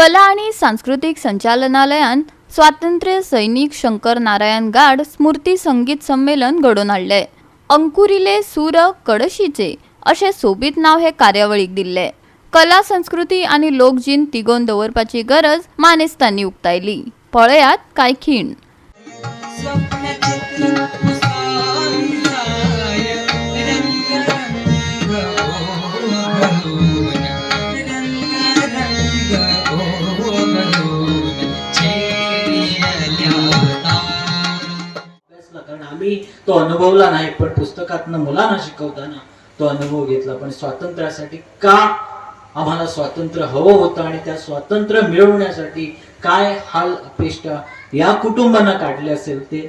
कला आणि सांस्कृतिक संचालनालयान स्वातंत्र्य सैनिक शंकर नारायण गाड स्मृती संगीत संमेलन घडोवन हाडले। अंकुरिले सूर कडशीचे अशें सोबीत नाव हे कार्यावळीक दिल्ले। कला संस्कृती आणि लोकजीण तिगोवन दवरपाची गरज मानेस्तांनी उक्तायली। पळयात कांय खीण। कारण आम्ही तो अनुभवला नाही, पण पुस्तकातनं मुलांना शिकवताना तो अनुभव घेतला। पण स्वातंत्र्यासाठी का आम्हाला स्वातंत्र्य हवं होतं आणि त्या स्वातंत्र्य मिळवण्यासाठी काय हाल अपेष्टा या कुटुंबांना काढले असेल ते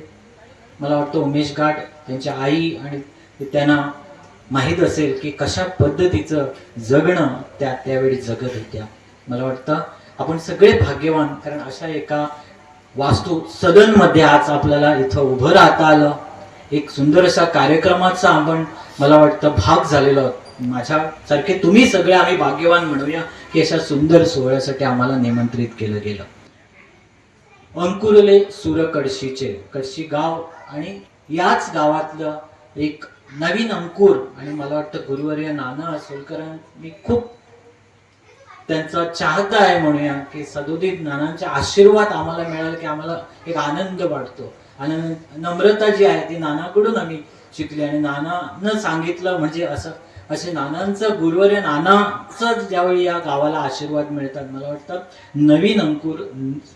मला वाटतं उमेश गाड त्यांच्या आई आणि त्यांना माहीत असेल की कशा पद्धतीचं जगणं त्यावेळी जगत होत्या। मला वाटतं आपण सगळे भाग्यवान, कारण अशा एका वास्तू सदन मध्ये आज आपल्याला इथं उभं राहता आलं। एक सुंदर अशा कार्यक्रमाचा आपण मला वाटतं भाग झालेलो आहोत। माझ्यासारखे तुम्ही सगळे आम्ही भाग्यवान म्हणूया की अशा सुंदर सोहळ्यासाठी आम्हाला निमंत्रित केलं गेलं। अंकुरले सूर कडशीचे, कडशी गाव आणि याच गावातलं एक नवीन अंकुर, आणि मला वाटतं गुरुवर्य नाना सोलकरांनी खूप त्यांचा चाहता आहे म्हणूया की सदोदित नानांचे आशीर्वाद आम्हाला मिळाले की आम्हाला एक आनंद वाटतो। आणि नम्रता जी आहे ती नानाकडून आम्ही शिकली, आणि नानानं सांगितलं म्हणजे असे नानांचं गुरुवर्य नानाचं ज्यावेळी या गावाला आशीर्वाद मिळतात, मला वाटतं नवीन अंकुर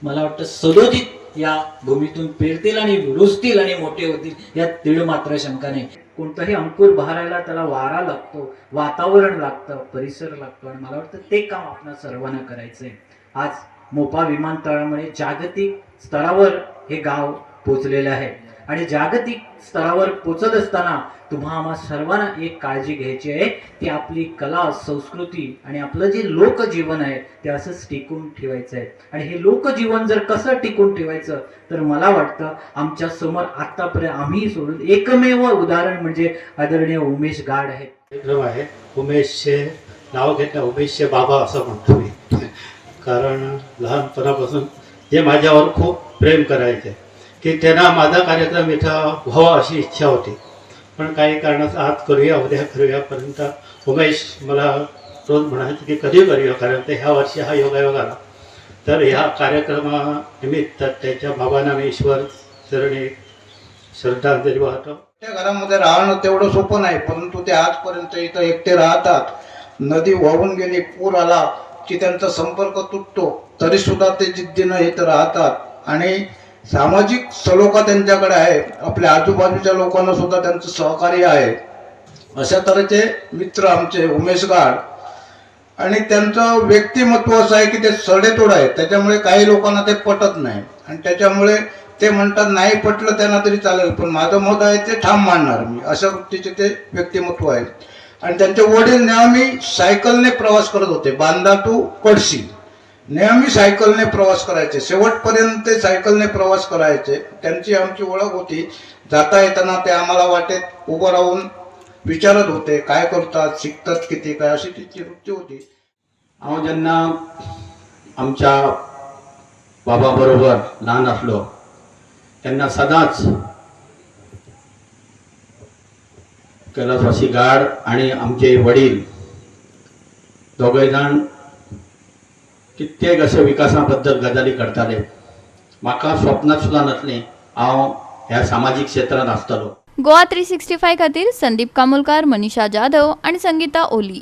मला वाटतं सदोदित या भूमीतून पेरतील आणि रुजतील आणि मोठे होतील यात तीळ मात्र शंका नाही। कोणताही अंकुर बहरायला त्याला वारा लागतो, वातावरण लागतं, परिसर लागतो, आणि मला वाटतं ते काम आपल्या सर्वांना करायचंय। आज मोपा विमानतळामुळे जागतिक स्तरावर हे गाव पोचलेलं आहे, आणि जागतिक स्तरावर पोचत असताना तुम्हा आम्हा सर्वांना एक काळजी घ्यायची आहे, ती आपली कला संस्कृती आणि आपलं जे लोकजीवन आहे ते असंच टिकून ठेवायचं आहे। आणि हे लोकजीवन जर कसं टिकून ठेवायचं तर मला वाटतं आमच्या समोर आतापर्यंत आम्ही सोडून एकमेव उदाहरण म्हणजे आदरणीय उमेश गाड आहेत। कार्यक्रम आहे, उमेशचे नाव घेतलं उमेशचे बाबा असं म्हणतो मी, कारण लहानपणापासून जे माझ्यावर खूप प्रेम करायचे की त्यांना माझा कार्यक्रम इथं व्हावा अशी इच्छा होती, पण काही कारणास आज करूया उद्या करूयापर्यंत उमेश मला रोज म्हणायचे की कधी करूया, कारण ते ह्या वर्षी हा योगायोग आला। तर ह्या कार्यक्रमानिमित्त त्याच्या बाबांना मी ईश्वर चरणी श्रद्धांजली वाहतो। त्या घरामध्ये राहणं तेवढं सोपं नाही, परंतु ते आजपर्यंत इथं एकटे राहतात। नदी वाहून गेली, पूर आला की त्यांचा संपर्क तुटतो, तरी सुद्धा ते जिद्दीनं इथं राहतात आणि सामाजिक सलोखा त्यांच्याकडे आहे। आपल्या आजूबाजूच्या लोकांना सुद्धा त्यांचं सहकार्य आहे। अशा तऱ्हेचे मित्र आमचे उमेश गाड, आणि त्यांचं व्यक्तिमत्व असं आहे की ते सडेतोड आहे, त्याच्यामुळे काही लोकांना ते पटत नाही, आणि त्याच्यामुळे ते म्हणतात नाही पटलं त्यांना तरी चालेल, पण माझं मत आहे ते ठाम मानणार मी, अशा वृत्तीचे ते व्यक्तिमत्व आहे। आणि त्यांचे वडील नेहमी सायकलने प्रवास करत होते, बांदा टू कडशी नेहमी सायकलने प्रवास करायचे, शेवटपर्यंत ते सायकलने प्रवास करायचे। त्यांची आमची ओळख होती, जाता येताना ते आम्हाला वाटेत उभं राहून विचारत होते काय करतात, शिकतात किती काय, अशी तिची वृत्ती होती। ज्यांना आमच्या बाबाबरोबर लहान असलो त्यांना सदाच कैलासवासी गाड आणि आमचे वडील दोघेजण कित्येक असे विकासाबद्दल गजाली करताले। म्हाका स्वप्नात सुद्धा नसले हांव ह्या सामाजिक क्षेत्रात आसतलो। गोवा 365 खातीर संदीप कामोलकार, मनीषा जाधव आणि संगीता ओली।